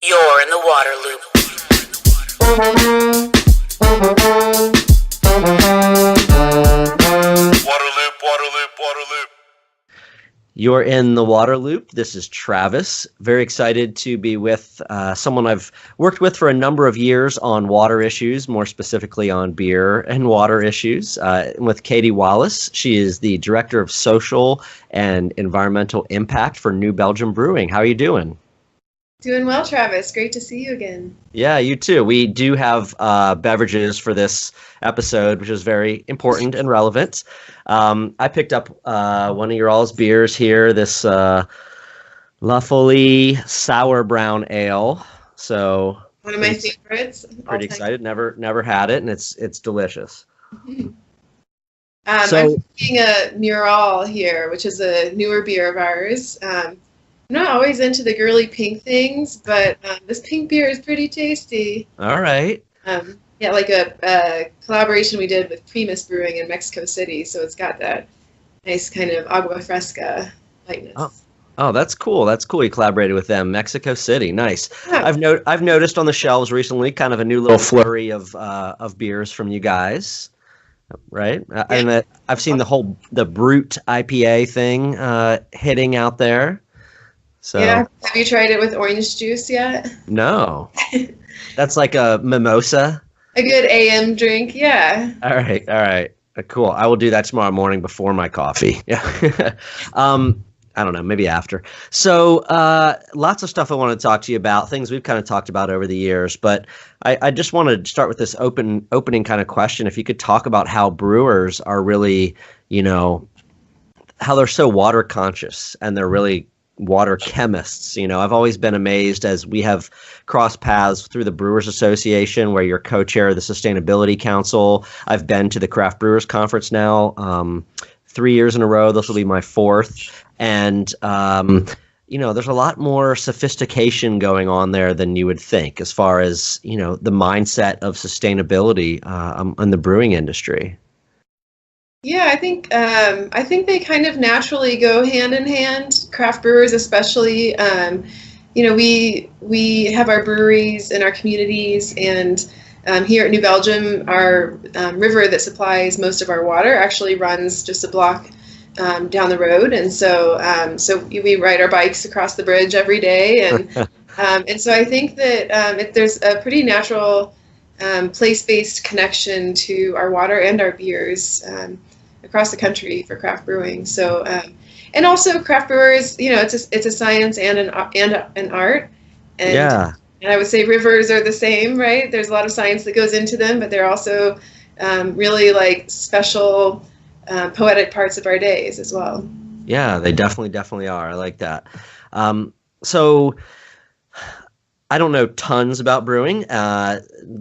You're in the water loop. Water loop, water loop, water loop. You're in the water loop. This is Travis. Very excited to be with someone I've worked with for a number of years on water issues, more specifically on beer and water issues, with Katie Wallace. She is the Director of Social and Environmental Impact for New Belgium Brewing. How are you doing? Doing well, Travis. Great to see you again. Yeah, you too. We do have beverages for this episode, which is very important and relevant. I picked up one of your all's beers here, this La Folie Sour Brown Ale. So one of my favorites. Pretty excited. Never had it, and it's delicious. Mm-hmm. I'm drinking a Mural here, which is a newer beer of ours. I'm not always into the girly pink things, but this pink beer is pretty tasty. All right. Yeah, like a collaboration we did with Primus Brewing in Mexico City, so it's got that nice kind of agua fresca lightness. Oh, that's cool. That's cool. You collaborated with them, Mexico City. Nice. Yeah. I've noticed on the shelves recently, kind of a new little flurry of beers from you guys, right? Yeah. And I've seen the Brute IPA thing hitting out there. So, yeah, have you tried it with orange juice yet? No. That's like a mimosa? A good AM drink, yeah. All right. Cool. I will do that tomorrow morning before my coffee. Yeah. I don't know, maybe after. So lots of stuff I want to talk to you about, things we've kind of talked about over the years. But I just want to start with this opening kind of question. If you could talk about how brewers are really, how they're so water conscious and they're really water chemists. I've always been amazed as we have crossed paths through the Brewers Association, where you're co-chair of the Sustainability Council. I've been to the Craft Brewers Conference now 3 years in a row. This will be my fourth. And, there's a lot more sophistication going on there than you would think as far as, the mindset of sustainability in the brewing industry. Yeah, I think they kind of naturally go hand in hand. Craft brewers, especially, we have our breweries in our communities, and here at New Belgium, our river that supplies most of our water actually runs just a block down the road, and so we ride our bikes across the bridge every day, and so I think that there's a pretty natural place-based connection to our water and our beers across the country for craft brewing. So, and also craft brewers, it's a science and an art. And, yeah. And I would say rivers are the same, right? There's a lot of science that goes into them, but they're also really like special poetic parts of our days as well. Yeah, they definitely are. I like that. So I don't know tons about brewing.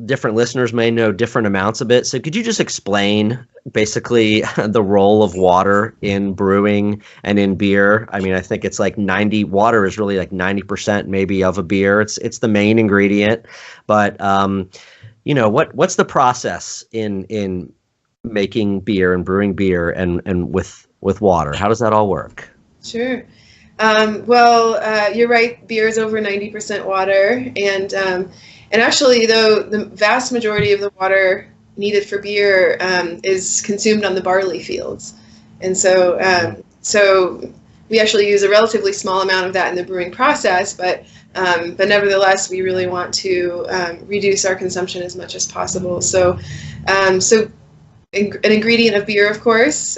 Different listeners may know different amounts of it. So could you just explain basically the role of water in brewing and in beer? I mean, I think it's like water is really like 90% maybe of a beer. It's the main ingredient. But, what's the process in making beer and brewing beer and with water? How does that all work? Sure. You're right. Beer is over 90% water, and actually, though, the vast majority of the water needed for beer is consumed on the barley fields, and so we actually use a relatively small amount of that in the brewing process, but nevertheless, we really want to reduce our consumption as much as possible. So an ingredient of beer, of course,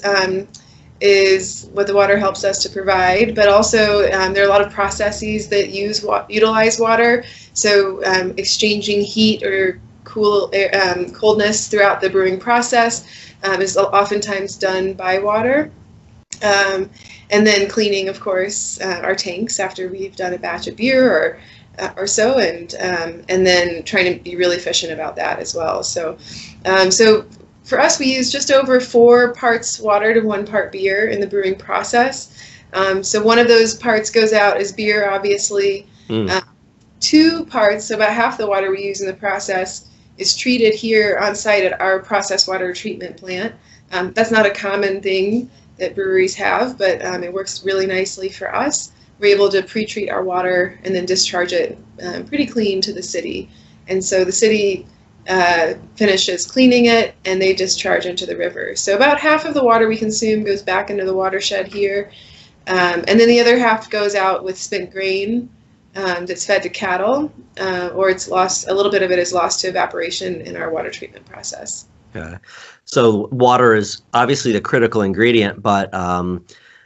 is what the water helps us to provide, but also there are a lot of processes that utilize water. So exchanging heat or coldness throughout the brewing process is oftentimes done by water. And then cleaning, of course, our tanks after we've done a batch of beer or so, and then trying to be really efficient about that as well. So for us, we use just over 4 parts water to 1 part beer in the brewing process. So one of those parts goes out as beer, obviously. 2 parts, so about half the water we use in the process, is treated here on site at our process water treatment plant. That's not a common thing that breweries have, but it works really nicely for us. we're able to pre-treat our water and then discharge it pretty clean to the city. And so the city finishes cleaning it, and they discharge into the river. So about half of the water we consume goes back into the watershed here, and then the other half goes out with spent grain that's fed to cattle, or it's lost. A little bit of it is lost to evaporation in our water treatment process. Okay. So water is obviously the critical ingredient, but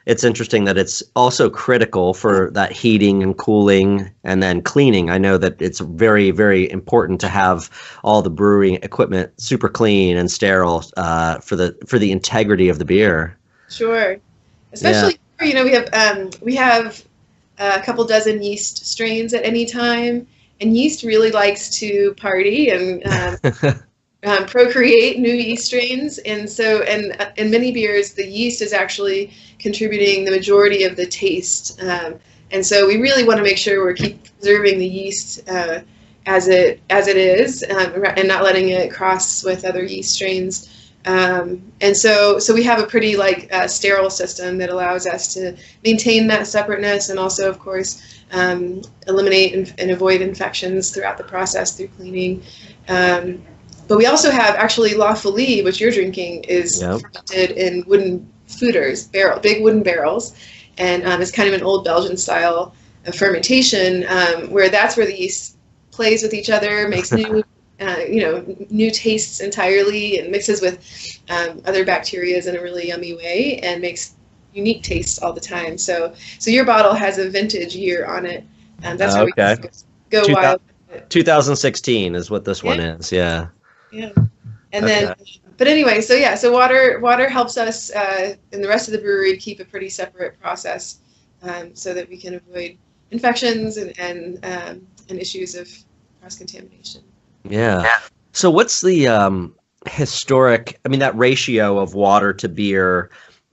it's interesting that it's also critical for that heating and cooling and then cleaning. I know that it's very, very important to have all the brewing equipment super clean and sterile for the integrity of the beer. Sure, especially we have a couple dozen yeast strains at any time, and yeast really likes to party and procreate new yeast strains, and so in many beers the yeast is actually contributing the majority of the taste, and so we really want to make sure we're keep preserving the yeast as it is, and not letting it cross with other yeast strains, and so we have a pretty sterile system that allows us to maintain that separateness, and also of course eliminate and avoid infections throughout the process through cleaning. But we also have actually La Folie, which you're drinking, is fermented in wooden foeders, big wooden barrels, and it's kind of an old Belgian style of fermentation, where that's where the yeast plays with each other, makes new, new tastes entirely, and mixes with other bacterias in a really yummy way, and makes unique tastes all the time. So your bottle has a vintage year on it, and that's where we go wild. 2016 is what this one is. Yeah. Yeah, and then, but anyway, so water helps us and the rest of the brewery keep a pretty separate process, so that we can avoid infections and issues of cross contamination. Yeah. So what's the historic? I mean, that ratio of water to beer.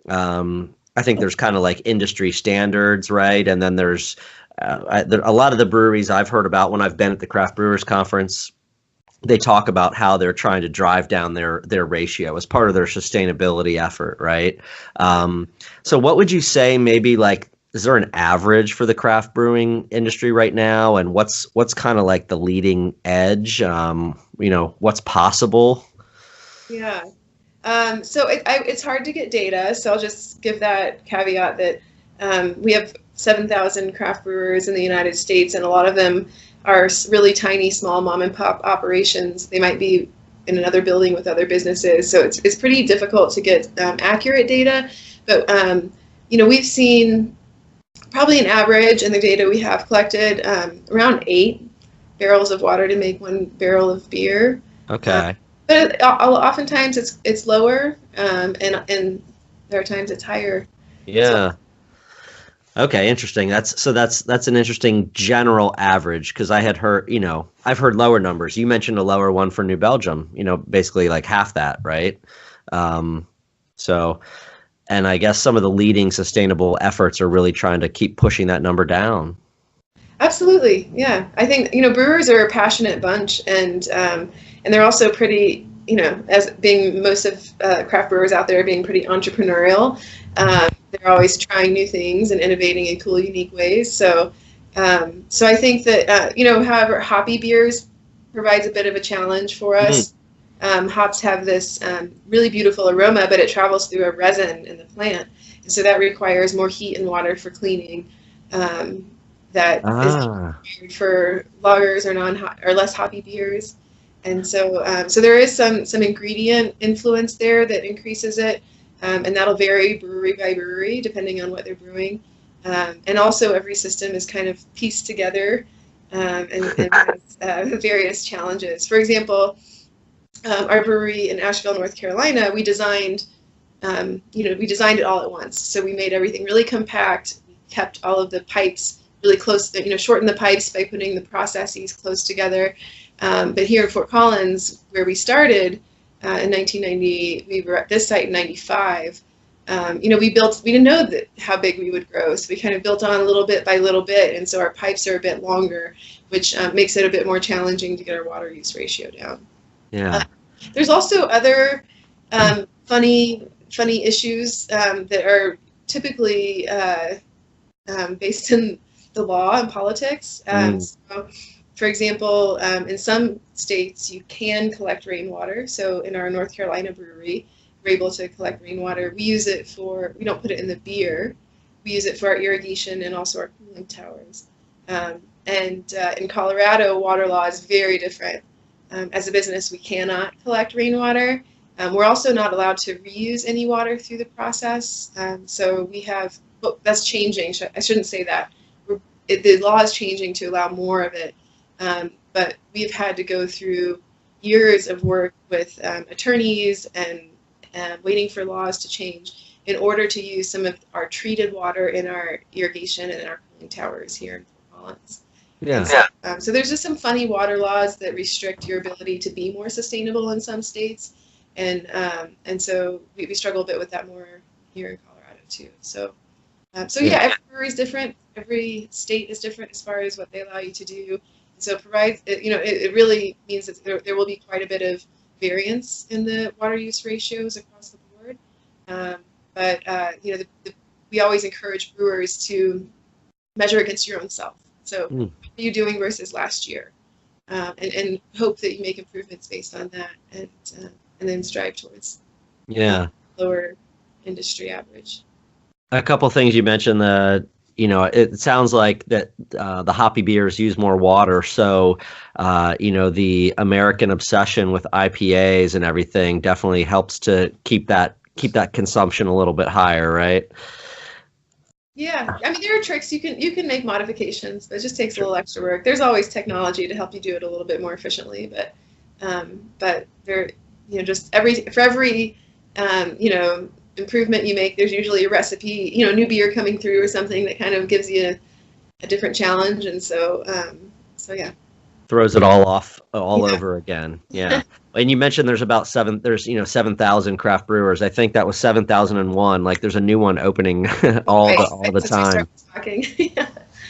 I think there's kind of like industry standards, right? And then there's a lot of the breweries I've heard about when I've been at the Craft Brewers Conference. They talk about how they're trying to drive down their ratio as part of their sustainability effort, right? So what would you say, maybe is there an average for the craft brewing industry right now? And what's kind of like the leading edge? What's possible? Yeah. So it's hard to get data. So I'll just give that caveat that we have 7,000 craft brewers in the United States, and a lot of them are really tiny, small mom and pop operations. They might be in another building with other businesses, so it's pretty difficult to get accurate data. But we've seen probably an average in the data we have collected around 8 barrels of water to make 1 barrel of beer. Okay. But oftentimes it's lower, and there are times it's higher. Yeah. Okay, interesting. That's an interesting general average, because I had heard, I've heard lower numbers. You mentioned a lower one for New Belgium, basically like half that, right? And I guess some of the leading sustainable efforts are really trying to keep pushing that number down. Absolutely, yeah. I think brewers are a passionate bunch, and they're also pretty, as being most of craft brewers out there being pretty entrepreneurial. They're always trying new things and innovating in cool, unique ways. So I think that, however, hoppy beers provides a bit of a challenge for us. Hops have this really beautiful aroma, but it travels through a resin in the plant. And so that requires more heat and water for cleaning. That is required for lagers or less hoppy beers. And so there is some ingredient influence there that increases it. And that'll vary brewery by brewery depending on what they're brewing. And also every system is kind of pieced together and has various challenges. For example, our brewery in Asheville, North Carolina, we designed it all at once. So we made everything really compact. We kept all of the pipes really close, shortened the pipes by putting the processes close together. But here in Fort Collins, where we started, in 1990, we were at this site in 95. We didn't know how big we would grow, so we kind of built on little bit by little bit, and so our pipes are a bit longer, which makes it a bit more challenging to get our water use ratio down. Yeah. There's also other funny issues that are typically based in the law and politics. So, for example, in some states, you can collect rainwater. So in our North Carolina brewery, we're able to collect rainwater. We use it we don't put it in the beer. We use it for our irrigation and also our cooling towers. In Colorado, water law is very different. As a business, we cannot collect rainwater. We're also not allowed to reuse any water through the process. So we have, that's changing. I shouldn't say that. The law is changing to allow more of it. But we've had to go through years of work with attorneys and waiting for laws to change in order to use some of our treated water in our irrigation and in our cooling towers here in Fort Collins. Yeah. So there's just some funny water laws that restrict your ability to be more sustainable in some states. And so we struggle a bit with that more here in Colorado too. So yeah, every brewery is different. Every state is different as far as what they allow you to do. So it really means that there will be quite a bit of variance in the water use ratios across the board. We always encourage brewers to measure against your own self. So what are you doing versus last year? And hope that you make improvements based on that, and then strive towards lower industry average. A couple things you mentioned, it sounds like that the hoppy beers use more water. So, the American obsession with IPAs and everything definitely helps to keep that consumption a little bit higher, right? Yeah, I mean, there are tricks. You can make modifications, but it just takes a little extra work. There's always technology to help you do it a little bit more efficiently, but there, just for every improvement you make, there's usually a recipe, new beer coming through or something that kind of gives you a different challenge, and so yeah. Throws it all off over again. Yeah. And you mentioned there's 7,000 craft brewers. I think that was 7,001. Like there's a new one opening all the time.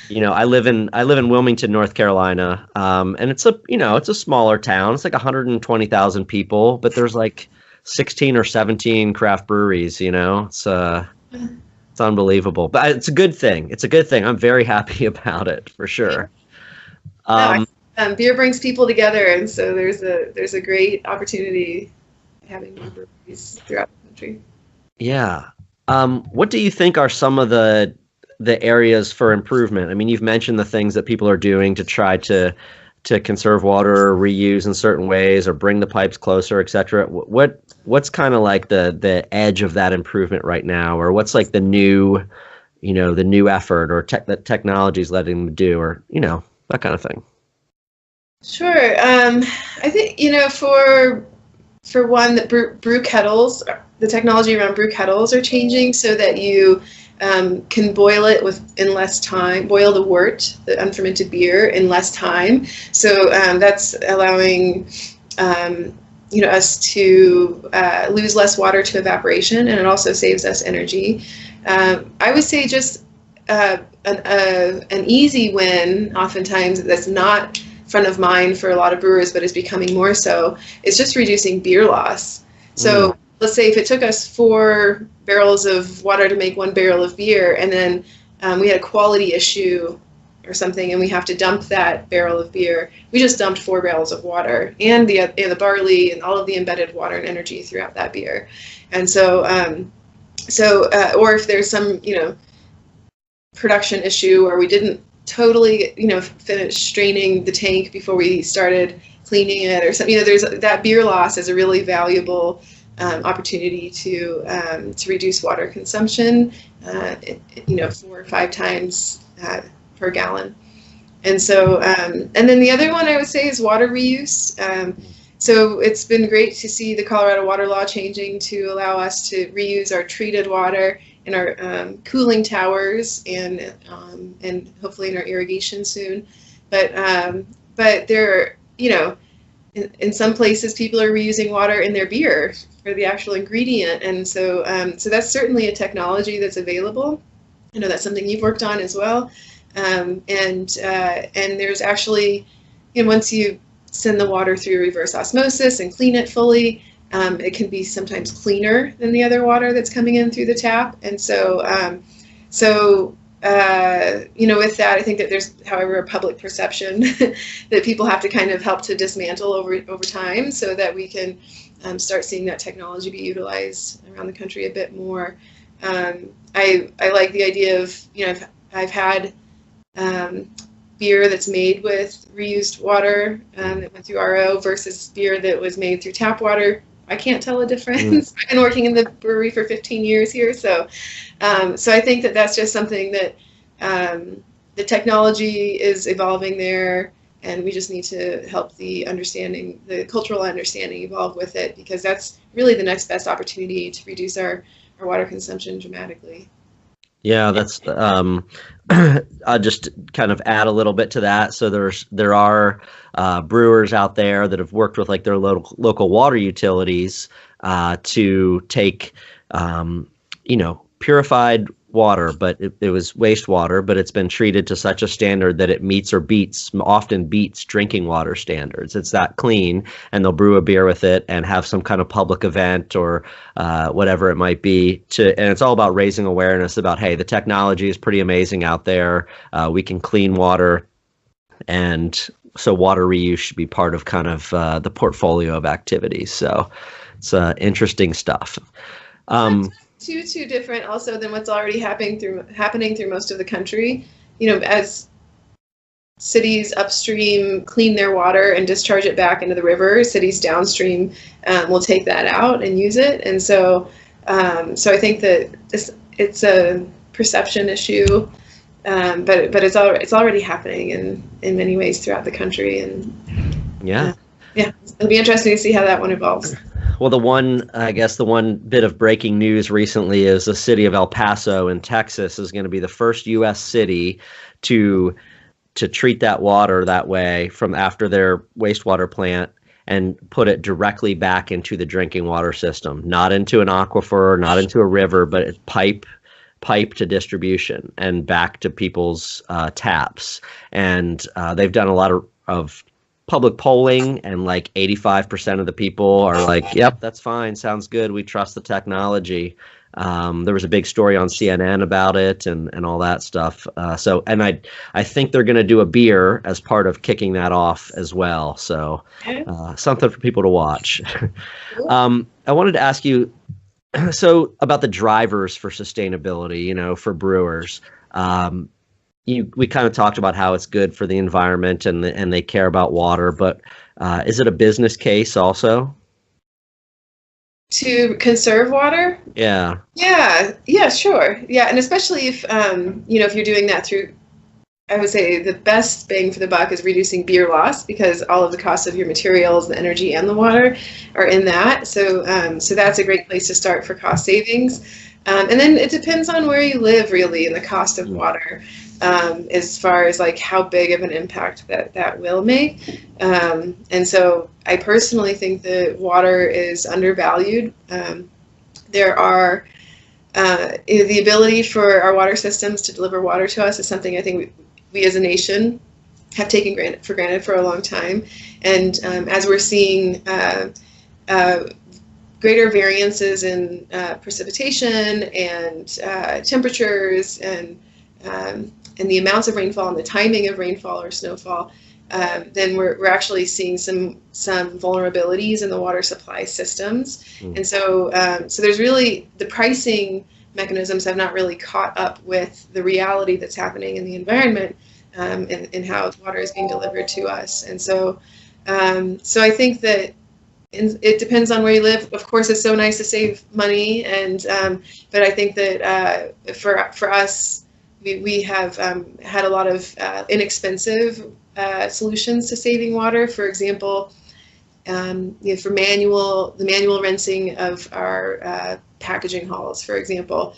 Yeah. I live in Wilmington, North Carolina. And it's a smaller town. It's like 120,000 people, but there's like 16 or 17 craft breweries, It's unbelievable. But it's a good thing. I'm very happy about it for sure. Beer brings people together, and so there's a great opportunity having more breweries throughout the country. Yeah. What do you think are some of the areas for improvement? I mean, you've mentioned the things that people are doing to try to conserve water or reuse in certain ways or bring the pipes closer, et cetera. What's kind of like the edge of that improvement right now, or what's like the new effort or that technology's letting them do, or that kind of thing? Sure. I think, for one, that brew kettles, the technology around brew kettles are changing so that you can boil it in less time, boil the wort, the unfermented beer, in less time. So that's allowing us to lose less water to evaporation, and it also saves us energy. I would say just an easy win, oftentimes that's not front of mind for a lot of brewers, but is becoming more so, is just reducing beer loss. So let's say if it took us 4 barrels of water to make 1 barrel of beer, and then we had a quality issue or something, and we have to dump that barrel of beer, we just dumped 4 barrels of water and the barley and all of the embedded water and energy throughout that beer. And so, or if there's some, production issue, or we didn't totally, finish straining the tank before we started cleaning it, or something. There's that beer loss is a really valuable opportunity to reduce water consumption, 4 or 5 times per gallon. And so, and then the other one I would say is water reuse. So it's been great to see the Colorado water law changing to allow us to reuse our treated water in our cooling towers and hopefully in our irrigation soon. But there, in some places people are reusing water in their beer for the actual ingredient, and so that's certainly a technology that's available. I know that's something you've worked on as well, and there's actually, once you send the water through reverse osmosis and clean it fully, it can be sometimes cleaner than the other water that's coming in through the tap. And so with that, I think that there's, however, a public perception that people have to kind of help to dismantle over time, so that we can start seeing that technology be utilized around the country a bit more. I like the idea of, I've had beer that's made with reused water that went through RO versus beer that was made through tap water. I can't tell a difference. I've been working in the brewery for 15 years here, so I think that that's just something that the technology is evolving there, and we just need to help the cultural understanding evolve with it, because that's really the next best opportunity to reduce our water consumption dramatically. Yeah, that's I'll just kind of add a little bit to that. So there are brewers out there that have worked with like their local water utilities to take purified water, but it was wastewater, but it's been treated to such a standard that it meets or often beats drinking water standards. It's that clean, and they'll brew a beer with it and have some kind of public event or whatever it might be. And it's all about raising awareness about, hey, the technology is pretty amazing out there. We can clean water, and so water reuse should be part of kind of the portfolio of activities. So it's interesting stuff. Too different also than what's already happening through most of the country. As cities upstream clean their water and discharge it back into the river, cities downstream will take that out and use it. And so I think that it's a perception issue, but it's already happening in many ways throughout the country. And yeah, it'll be interesting to see how that one evolves. Well, the one bit of breaking news recently is the city of El Paso in Texas is going to be the first U.S. city to treat that water that way from after their wastewater plant and put it directly back into the drinking water system, not into an aquifer, not into a river, but pipe to distribution and back to people's taps. And they've done a lot of public polling, and like 85% of the people are like, yep, that's fine, sounds good, we trust the technology. There was a big story on CNN about it and all that stuff. And I think they're going to do a beer as part of kicking that off as well. So something for people to watch. I wanted to ask you, so about the drivers for sustainability, for brewers. We kind of talked about how it's good for the environment and they care about water, but is it a business case also? To conserve water? Yeah, sure. Yeah, and especially if if you're doing that through, I would say the best bang for the buck is reducing beer loss, because all of the costs of your materials, the energy, and the water are in that. So that's a great place to start for cost savings. And then it depends on where you live, really, and the cost of water, as far as like how big of an impact that will make. And so I personally think that water is undervalued. There are the ability for our water systems to deliver water to us is something I think we as a nation have taken for granted for a long time. And as we're seeing greater variances in precipitation and temperatures and the amounts of rainfall and the timing of rainfall or snowfall, then we're actually seeing some vulnerabilities in the water supply systems. And so there's really, the pricing mechanisms have not really caught up with the reality that's happening in the environment and how water is being delivered to us. And so I think that it depends on where you live. Of course, it's so nice to save money, but I think that for us, we have had a lot of inexpensive solutions to saving water. For example, for the manual rinsing of our packaging halls, for example.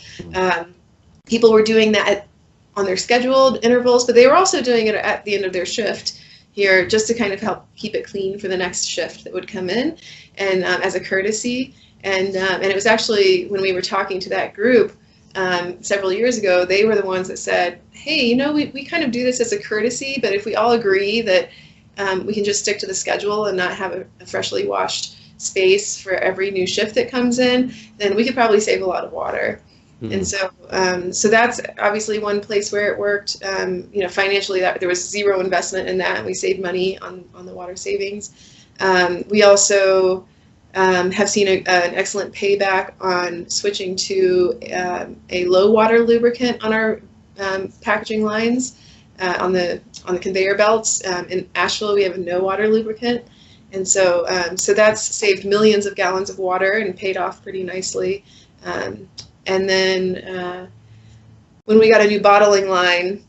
People were doing that on their scheduled intervals, but they were also doing it at the end of their shift here, just to kind of help keep it clean for the next shift that would come in, and as a courtesy. And it was actually, when we were talking to that group several years ago, they were the ones that said, hey, we kind of do this as a courtesy, but if we all agree that we can just stick to the schedule and not have a freshly washed space for every new shift that comes in, then we could probably save a lot of water. And so that's obviously one place where it worked. Financially, that there was zero investment in that, and we saved money on the water savings. We also have seen an excellent payback on switching to a low water lubricant on our packaging lines on the conveyor belts. In Asheville, we have no water lubricant, and so that's saved millions of gallons of water and paid off pretty nicely. And then when we got a new bottling line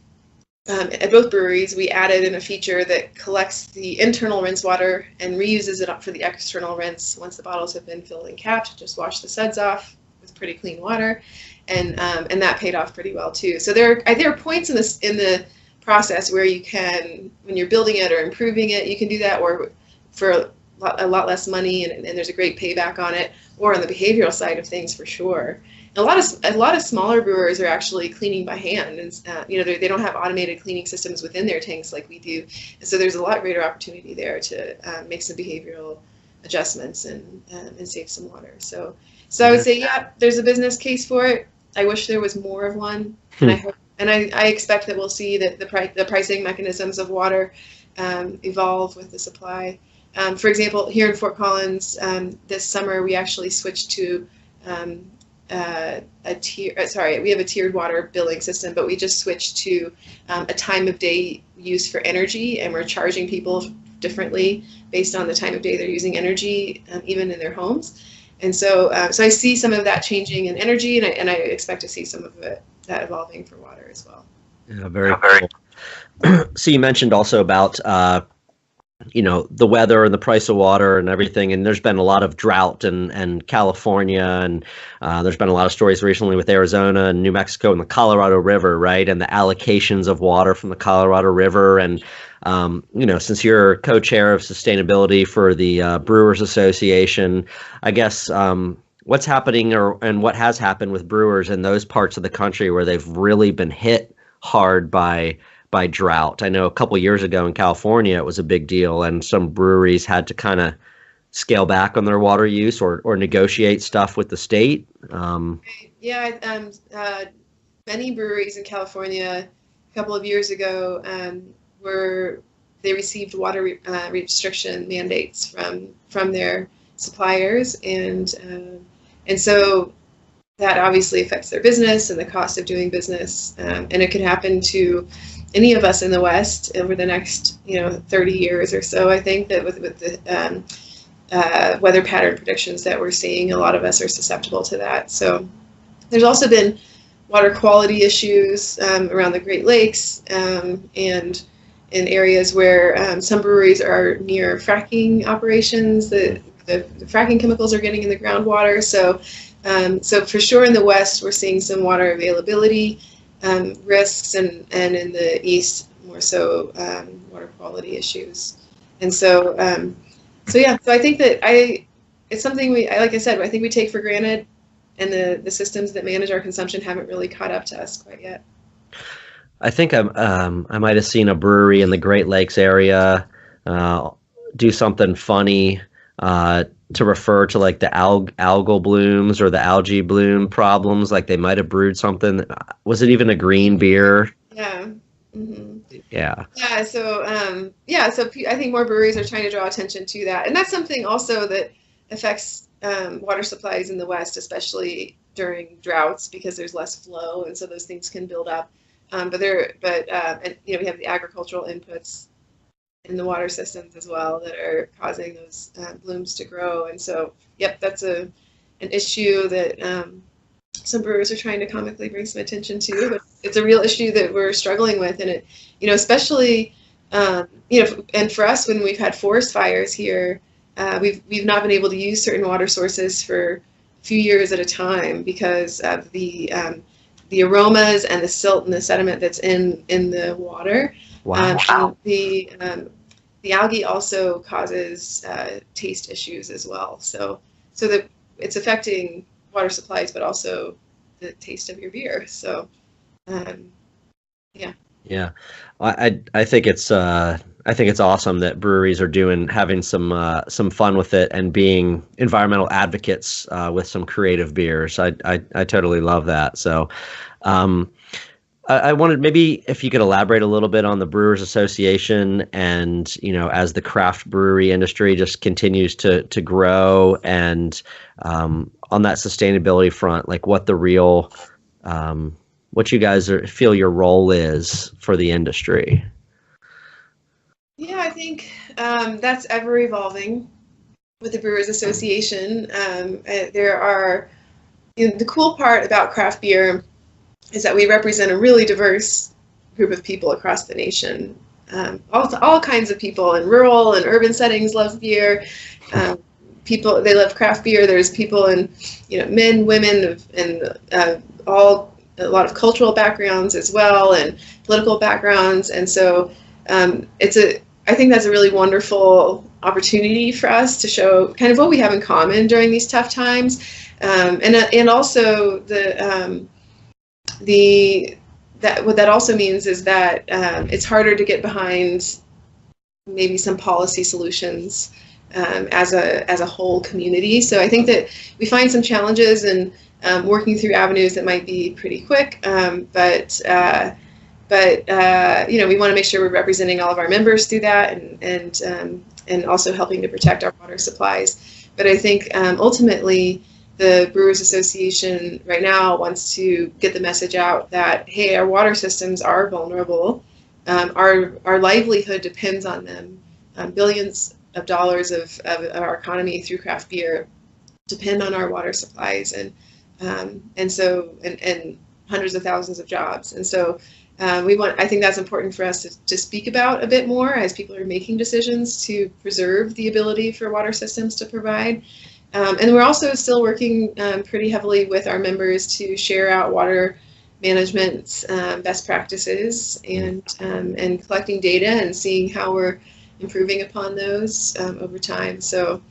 at both breweries, we added in a feature that collects the internal rinse water and reuses it up for the external rinse. Once the bottles have been filled and capped, just wash the suds off with pretty clean water, and that paid off pretty well too. So there are points in the process where you can, when you're building it or improving it, you can do that, or for a lot less money, and there's a great payback on it, or on the behavioral side of things for sure. A lot of smaller brewers are actually cleaning by hand, and they don't have automated cleaning systems within their tanks like we do, and so there's a lot greater opportunity there to make some behavioral adjustments and save some water. So I would say, yeah, there's a business case for it. I wish there was more of one, and I expect that we'll see that the pricing mechanisms of water evolve with the supply. For example, here in Fort Collins, this summer we actually switched to we have a tiered water billing system, but we just switched to a time of day use for energy, and we're charging people differently based on the time of day they're using energy, even in their homes. And so I see some of that changing in energy, and I expect to see some of that evolving for water as well. Yeah, very cool. So you mentioned also about the weather and the price of water and everything. And there's been a lot of drought in California, and there's been a lot of stories recently with Arizona and New Mexico and the Colorado River, right? And the allocations of water from the Colorado River. And, since you're co-chair of sustainability for the Brewers Association, I guess what's happening and what has happened with brewers in those parts of the country where they've really been hit hard by drought. I know a couple years ago in California, it was a big deal, and some breweries had to kind of scale back on their water use or negotiate stuff with the state. Many breweries in California a couple of years ago they received water restriction mandates from their suppliers, and so that obviously affects their business and the cost of doing business, and it could happen to any of us in the West over the next 30 years or so. I think that with the weather pattern predictions that we're seeing, a lot of us are susceptible to that. So there's also been water quality issues around the Great Lakes, and in areas where some breweries are near fracking operations. The fracking chemicals are getting in the groundwater. So for sure in the West, we're seeing some water availability risks, and in the East more so water quality issues. And so I think that it's something like I said, I think we take for granted, and the systems that manage our consumption haven't really caught up to us quite yet. I think I might have seen a brewery in the Great Lakes area do something funny to refer to like the algal blooms or the algae bloom problems. Like they might have brewed something. Was it even a green beer? Yeah. Mm-hmm. Yeah. Yeah. So I think more breweries are trying to draw attention to that, and that's something also that affects water supplies in the West, especially during droughts, because there's less flow, and so those things can build up. And we have the agricultural inputs in the water systems as well that are causing those blooms to grow. And so, that's an issue that some brewers are trying to comically bring some attention to, but it's a real issue that we're struggling with. And it, especially, and for us, when we've had forest fires here, we've not been able to use certain water sources for a few years at a time because of the aromas and the silt and the sediment that's in the water. Wow. The algae also causes taste issues as well. So that it's affecting water supplies, but also the taste of your beer. So, yeah. Yeah, I think it's I think it's awesome that breweries are having some fun with it and being environmental advocates with some creative beers. I totally love that. So, I wanted maybe if you could elaborate a little bit on the Brewers Association and, as the craft brewery industry just continues to grow and on that sustainability front, like what the real, what you guys feel your role is for the industry. Yeah, I think that's ever evolving with the Brewers Association. There are, the cool part about craft beer is that we represent a really diverse group of people across the nation. All kinds of people in rural and urban settings love beer. People, they love craft beer. There's people in, men, women, and a lot of cultural backgrounds as well, and political backgrounds. And so I think that's a really wonderful opportunity for us to show kind of what we have in common during these tough times, and also what that also means is that it's harder to get behind maybe some policy solutions as a whole community. So I think that we find some challenges in working through avenues that might be pretty quick, but we want to make sure we're representing all of our members through that, and also helping to protect our water supplies. But I think ultimately the Brewers Association right now wants to get the message out that, hey, our water systems are vulnerable. Our livelihood depends on them. Billions of dollars of our economy through craft beer depend on our water supplies, and hundreds of thousands of jobs. And so I think that's important for us to speak about a bit more as people are making decisions to preserve the ability for water systems to provide. And we're also still working pretty heavily with our members to share out water management best practices and collecting data and seeing how we're improving upon those over time. So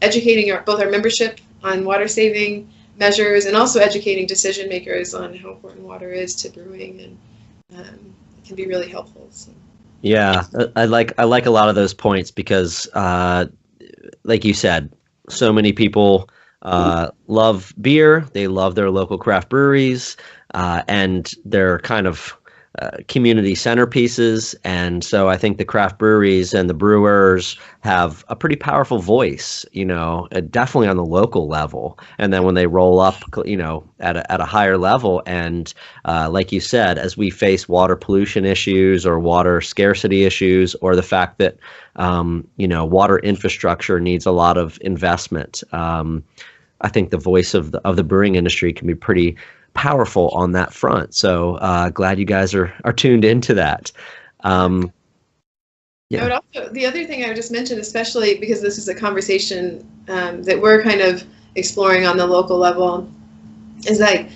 educating both our membership on water saving measures and also educating decision makers on how important water is to brewing, and it can be really helpful. So. Yeah, I like a lot of those points because like you said, so many people love beer. They love their local craft breweries, and they're kind of community centerpieces. And so I think the craft breweries and the brewers have a pretty powerful voice, definitely on the local level. And then when they roll up, at a higher level, and like you said, as we face water pollution issues or water scarcity issues, or the fact that water infrastructure needs a lot of investment, I think the voice of the brewing industry can be pretty powerful on that front. So glad you guys are tuned into that. Yeah. I would also, the other thing I would just mention, especially because this is a conversation that we're kind of exploring on the local level, is like,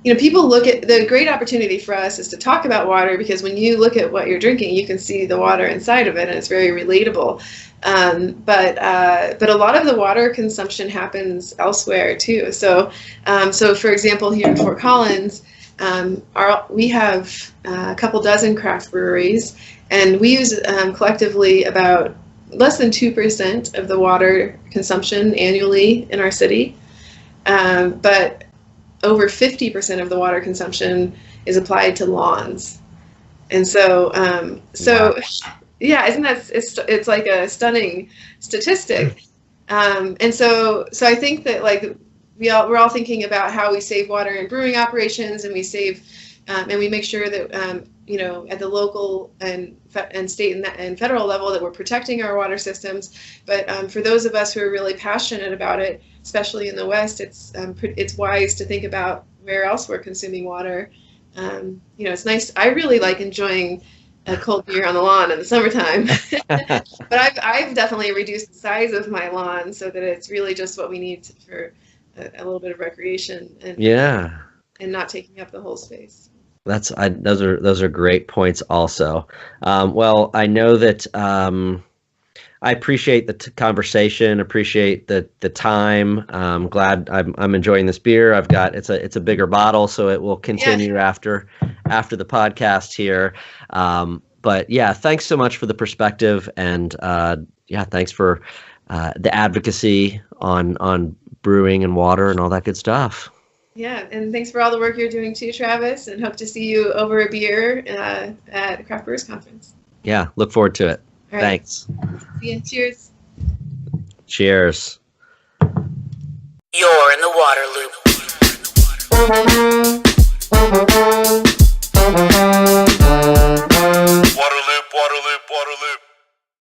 people look at the great opportunity for us is to talk about water, because when you look at what you're drinking, you can see the water inside of it, and it's very relatable. But a lot of the water consumption happens elsewhere too. So for example, here in Fort Collins, we have a couple dozen craft breweries, and we use collectively about less than 2% of the water consumption annually in our city. But over 50% of the water consumption is applied to lawns. And so, wow. Yeah, isn't that, it's like a stunning statistic. And so I think that like we're all thinking about how we save water in brewing operations, and we save, and we make sure that, at the local and state and federal level, that we're protecting our water systems. But for those of us who are really passionate about it, especially in the West, it's wise to think about where else we're consuming water. It's nice. I really like enjoying a cold beer on the lawn in the summertime. But I've definitely reduced the size of my lawn so that it's really just what we need for a little bit of recreation, and not taking up the whole space. Those are great points also. Well, I know that I appreciate the conversation, appreciate the time. I'm glad I'm enjoying this beer. It's a bigger bottle, so it will continue after the podcast here. But yeah, thanks so much for the perspective, and yeah, thanks for the advocacy on brewing and water and all that good stuff. Yeah, and thanks for all the work you're doing too, Travis, and hope to see you over a beer at the Craft Brewers Conference. Yeah, look forward to it. All right. Thanks. See you. Cheers. Cheers. You're in the water loop. Waterloop, waterloop, waterloop.